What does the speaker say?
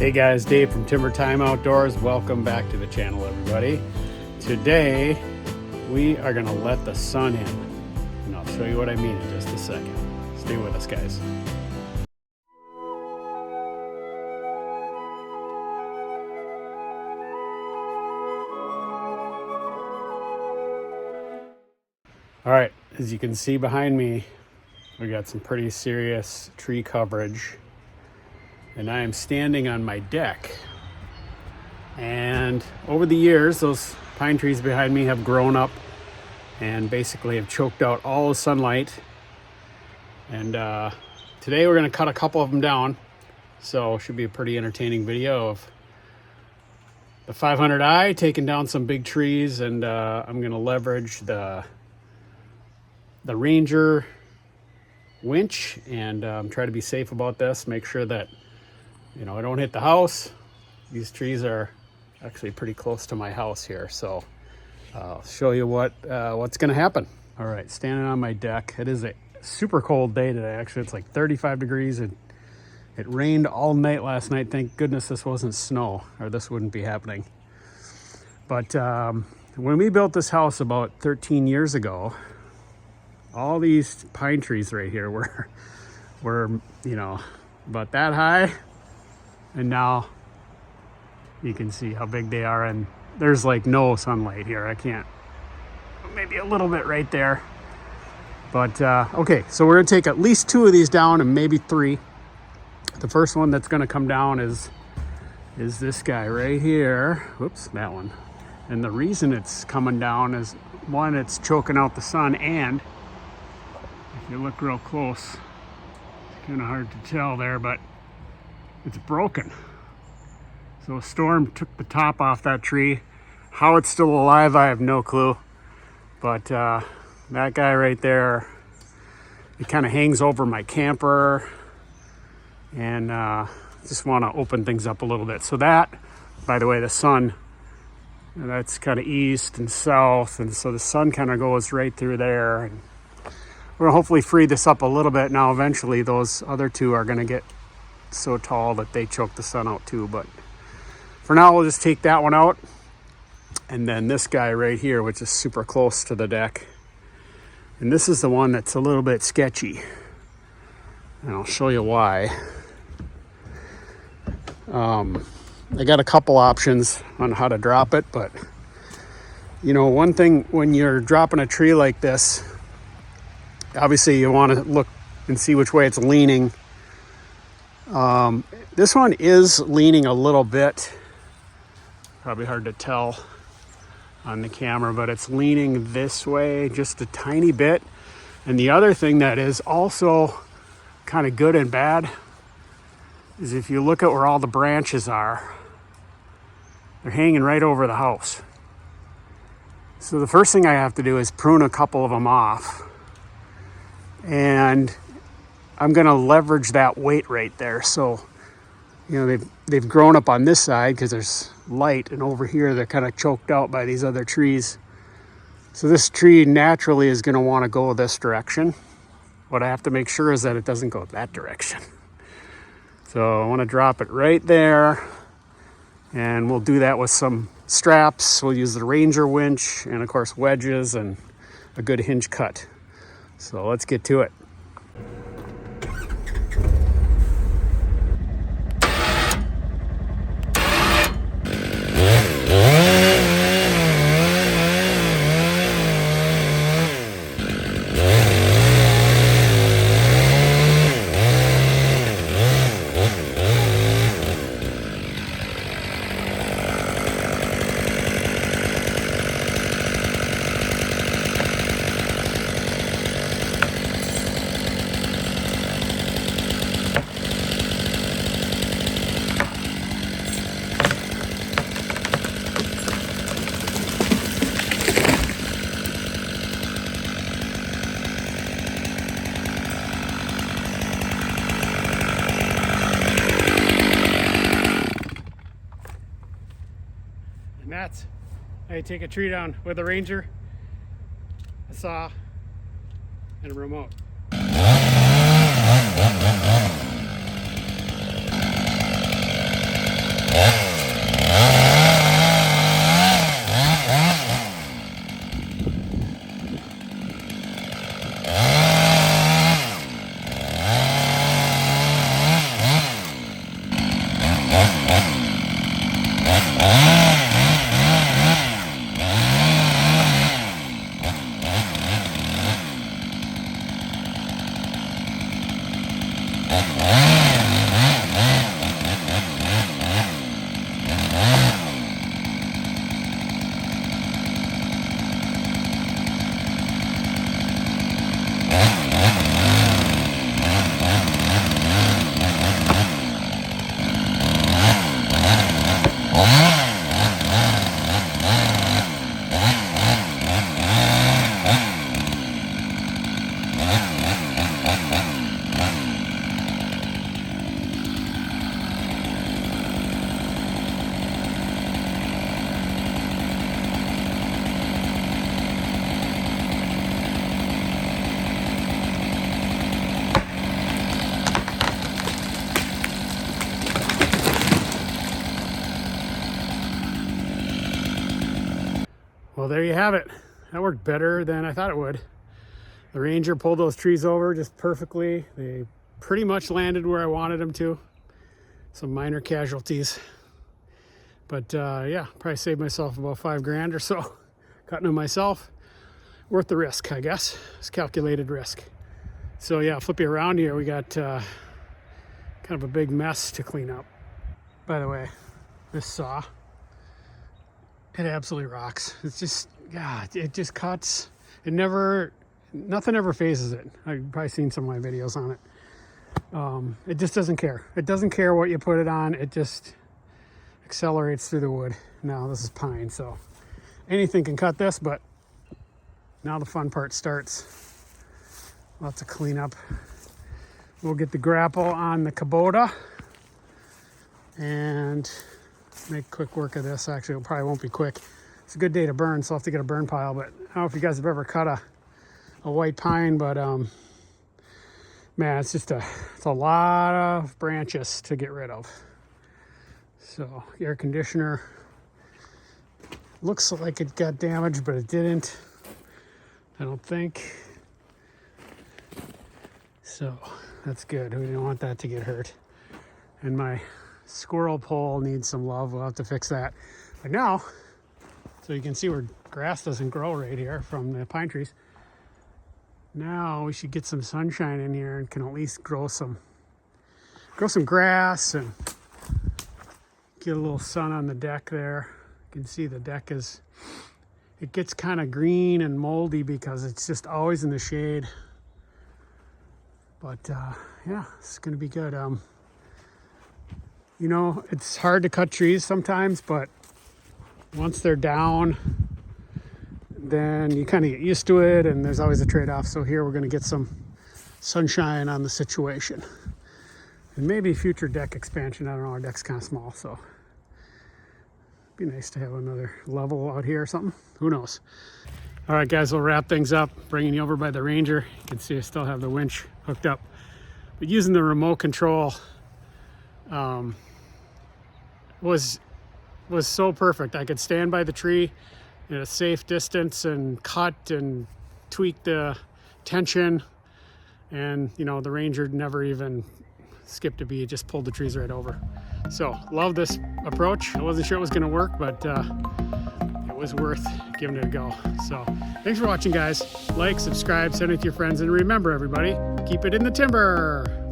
Hey guys, Dave from Timber Time Outdoors. Welcome back to the channel, everybody. Today we are going to let the sun in, and I'll show you what I mean in just a second. Stay with us, guys. All right, as you can see behind me, we got some pretty serious tree coverage, and I am standing on my deck. And over the years, those pine trees behind me have grown up and basically have choked out all the sunlight. And today we're going to cut a couple of them down, so it should be a pretty entertaining video of the 500i taking down some big trees. And I'm going to leverage the Ranger winch and try to be safe about this. Make sure that, you know, I don't hit the house. These trees are actually pretty close to my house here, so I'll show you what's going to happen. All right, standing on my deck. It is a super cold day today. Actually, it's like 35 degrees. It rained all night last night. Thank goodness this wasn't snow, or this wouldn't be happening. But when we built this house about 13 years ago, all these pine trees right here were, you know, about that high. And now you can see how big they are, and there's like no sunlight here. I can't, maybe a little bit right there. But okay, so we're gonna take at least 2 of these down and maybe 3. The first one that's gonna come down is this guy right here. Whoops, that one. And the reason it's coming down is, one, it's choking out the sun, and if you look real close, it's kind of hard to tell there, but it's broken. So a storm took the top off that tree. How it's still alive, I have no clue. But that guy right there, it kind of hangs over my camper, and just want to open things up a little bit. So that, by the way, the sun, that's kind of east and south, and so the sun kind of goes right through there. And we're gonna hopefully free this up a little bit. Now eventually those other 2 are gonna get so tall that they choke the sun out too, but for now we'll just take that one out. And then this guy right here, which is super close to the deck, and this is the one that's a little bit sketchy, and I'll show you why. I got a couple options on how to drop it, but you know, one thing when you're dropping a tree like this, obviously you want to look and see which way it's leaning. This one is leaning a little bit, probably hard to tell on the camera, but it's leaning this way just a tiny bit. And the other thing that is also kind of good and bad is if you look at where all the branches are, they're hanging right over the house. So the first thing I have to do is prune a couple of them off, and I'm going to leverage that weight right there. So, you know, they've grown up on this side because there's light, and over here they're kind of choked out by these other trees. So this tree naturally is going to want to go this direction. What I have to make sure is that it doesn't go that direction. So I want to drop it right there, and we'll do that with some straps. We'll use the Ranger winch and of course wedges and a good hinge cut. So let's get to it. And that's how you take a tree down with a Ranger, a saw, and a remote. So there you have it. That worked better than I thought it would. The Ranger pulled those trees over just perfectly. They pretty much landed where I wanted them to. Some minor casualties. But yeah, probably saved myself about $5 or so. Cutting them myself. Worth the risk, I guess. It's calculated risk. So yeah, flip you around here. We got kind of a big mess to clean up. By the way, this saw, it absolutely rocks. It's just, God, it just cuts. It never, nothing ever phases it. I've probably seen some of my videos on it. It just doesn't care. It doesn't care what you put it on. It just accelerates through the wood. Now this is pine, so anything can cut this, but now the fun part starts. Lots of cleanup. We'll get the grapple on the Kubota and make quick work of this. Actually, it probably won't be quick. It's a good day to burn, so I'll have to get a burn pile, but I don't know if you guys have ever cut a white pine, but man, it's a lot of branches to get rid of. So air conditioner looks like it got damaged, but it didn't, I don't think. So that's good. We didn't want that to get hurt. And my squirrel pole needs some love. We'll have to fix that. But now, so you can see where grass doesn't grow right here from the pine trees. Now we should get some sunshine in here and can at least grow some grass and get a little sun on the deck there. You can see the deck it gets kind of green and moldy because it's just always in the shade. But yeah, it's gonna be good. You know, it's hard to cut trees sometimes, but once they're down, then you kind of get used to it, and there's always a trade-off. So here we're gonna get some sunshine on the situation. And maybe future deck expansion. I don't know, our deck's kind of small, so it'd be nice to have another level out here or something. Who knows? All right, guys, we'll wrap things up. Bringing you over by the Ranger. You can see I still have the winch hooked up. But using the remote control was so perfect. I could stand by the tree at a safe distance and cut and tweak the tension. And, you know, the Ranger never even skipped a beat. It just pulled the trees right over. So, love this approach. I wasn't sure it was going to work, but it was worth giving it a go. So thanks for watching, guys. Like, subscribe, send it to your friends, and remember, everybody, keep it in the timber.